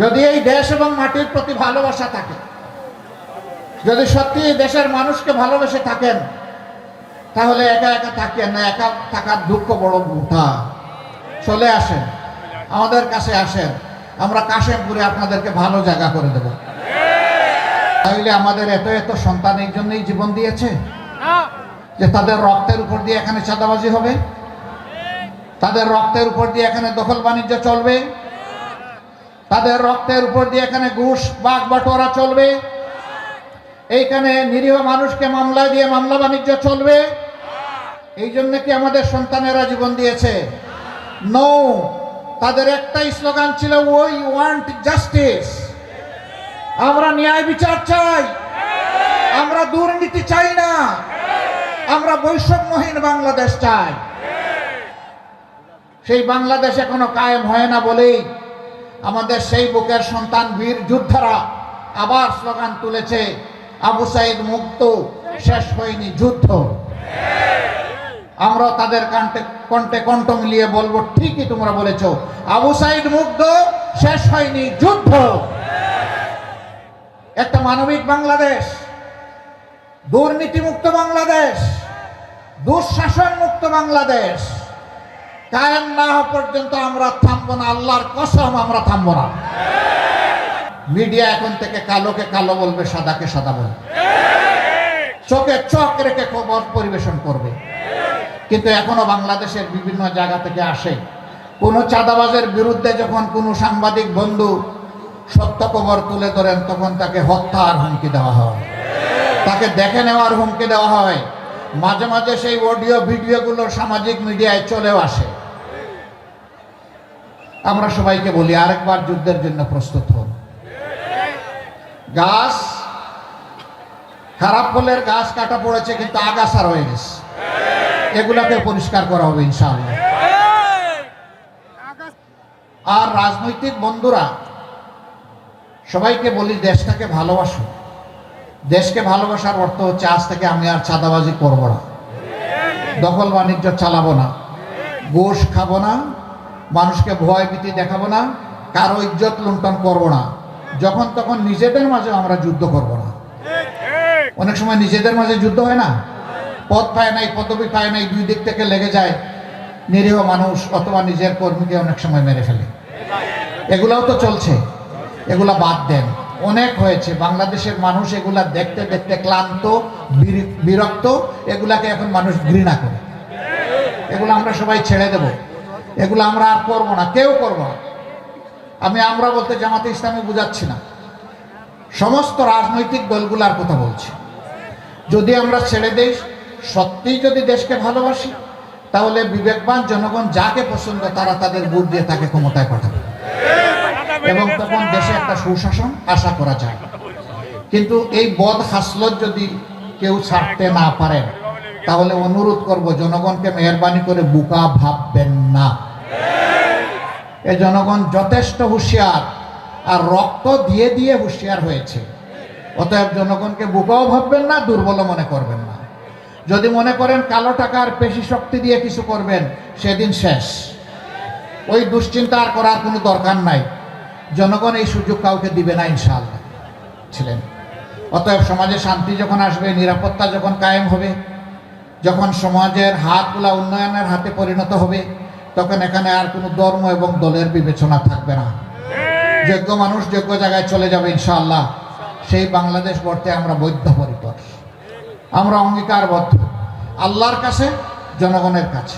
যদি এই দেশ এবং মাটির প্রতি ভালোবাসা থাকে, যদি সত্যি এই দেশের মানুষকে ভালোবেসে থাকেন, তাহলে একা একা থাকেন না। একা থাকার দুঃখ বড় মোটা। চলে আসেন, আমাদের কাছে আসেন, আমরা কাশেমপুরে আপনাদেরকে ভালো জায়গা করে দেব। তাইলে আমাদের এত এত সন্তান এই জন্যই জীবন দিয়েছে যে তাদের রক্তের উপর দিয়ে এখানে চাঁদাবাজি হবে, তাদের রক্তের উপর দিয়ে এখানে দখল বাণিজ্য চলবে, তাদের রক্তের উপর দিয়ে এখানে ঘুষ বাগ বাটোয়ারা চলবে, এইখানে নিরীহ মানুষকে মামলা দিয়ে মামলা বাণিজ্য চলবে। এই জন্য কি আমাদের সন্তানেরা জীবন দিয়েছে? নো। তাদের একটাই স্লোগান ছিল, উই ওয়ান্ট জাস্টিস। আমরা ন্যায় বিচার চাই, আমরা দুর্নীতি চাই না, আমরা বৈষম্যহীন বাংলাদেশ চাই। সেই বাংলাদেশ এখনো কায়েম হয় না বলেই আমাদের সেই বুকের সন্তান বীর যোদ্ধারা আবার স্লোগান তুলেছে, আবু সাইদ মুক্ত, শেষ হয়নি যুদ্ধ। আমরা তাদের কণ্ঠে কণ্ঠ মিলিয়ে বলবো, ঠিকই তোমরা বলেছো, আবু সাইদ মুক্ত, শেষ হয়নি যুদ্ধ। একটা মানবিক বাংলাদেশ, দুর্নীতি মুক্ত বাংলাদেশ, দুঃশাসন মুক্ত বাংলাদেশ কায়েম না হওয়া পর্যন্ত আমরা থামবো না। আল্লাহর কসম, আমরা থামবো না। মিডিয়া এখন থেকে কালোকে কালো বলবে, সাদাকে সাদা বলবে, চোখে চোখ রেখে খবর পরিবেশন করবে। কিন্তু এখনো বাংলাদেশের বিভিন্ন জায়গা থেকে আসে, কোনো চাঁদাবাজের বিরুদ্ধে যখন কোনো সাংবাদিক বন্ধু সত্য খবর তুলে ধরেন, তখন তাকে হত্যার হুমকি দেওয়া হয়, তাকে দেখে নেওয়ার হুমকি দেওয়া হয়। মাঝে মাঝে সেই অডিও ভিডিওগুলো সামাজিক মিডিয়ায় চলেও আসে। আমরা সবাইকে বলি, আরেকবার যুদ্ধের জন্য প্রস্তুত হন। গাছ, খারাপ ফলের গাছ কাটা পড়েছে, কিন্তু আগাছা রয়ে গেছে, এগুলাকে পরিষ্কার করা হবে ইনশাআল্লাহ। আর রাজনৈতিক বন্ধুরা, সবাইকে বলি, দেশটাকে ভালোবাসো। দেশকে ভালোবাসার অর্থ হচ্ছে, আজ থেকে আমি আর চাঁদাবাজি করব না, দখল বাণিজ্য চালাবো না, ঘুষ খাবো না, মানুষকে ভয় ভীতি দেখাবো না, কারো ইজ্জত লুণ্ঠন করবো না। যখন তখন নিজেদের মাঝে আমরা যুদ্ধ করব না। অনেক সময় নিজেদের মাঝে যুদ্ধ হয় না, পদ পায় নাই, পদবি পায় নাই, দুই দিক থেকে লেগে যায়, নিরীহ মানুষ অথবা নিজের কর্মীকে অনেক সময় মেরে ফেলে। এগুলাও তো চলছে, এগুলা বাদ দেন। অনেক হয়েছে, বাংলাদেশের মানুষ এগুলা দেখতে দেখতে ক্লান্ত, বিরক্ত। এগুলাকে এখন মানুষ ঘৃণা করে। এগুলো আমরা সবাই ছেড়ে দেব, এগুলো আমরা আর করবো না, কেউ করবো না। আমি আমরা বলতে জামাতে ইসলামী বুঝাচ্ছি না, সমস্ত রাজনৈতিক দলগুলার কথা বলছি। যদি আমরা ছেড়ে দেই, সত্যিই যদি দেশকে ভালোবাসি, তাহলে বিবেকবান জনগণ যাকে পছন্দ তারা তাদের ভোট দিয়ে তাকে ক্ষমতায় পাঠাবে, এবং তখন দেশে একটা সুশাসন আশা করা যায়। কিন্তু এই বদ হাসলত যদি কেউ ছাড়তে না পারেন, তাহলে অনুরোধ করব, জনগণকে মেহরবানি করে বোকা ভাববেন না। এই জনগণ যথেষ্ট হুঁশিয়ার, আর রক্ত দিয়ে দিয়ে হুঁশিয়ার হয়েছে। অতএব জনগণকে বোকাও ভাববেন না, দুর্বল মনে করবেন না। যদি মনে করেন কালো টাকার পেশি শক্তি দিয়ে কিছু করবেন, সেদিন শেষ। ওই দুশ্চিন্তা আর করার কোনো দরকার নাই। জনগণ এই সুযোগ কাউকে দিবে না ইনশাআল্লাহ ছিলেন। অতএব সমাজে শান্তি যখন আসবে, নিরাপত্তা যখন কায়েম হবে, যখন সমাজের হাতগুলা উন্নয়নের হাতে পরিণত হবে, তখন এখানে আর কোনো ধর্ম এবং দলের বিবেচনা থাকবে না। যোগ্য মানুষ যোগ্য জায়গায় চলে যাবে ইনশাআল্লাহ। সেই বাংলাদেশ গড়তে আমরা বদ্ধপরিকর, আমরা অঙ্গীকারবদ্ধ, আল্লাহর কাছে, জনগণের কাছে।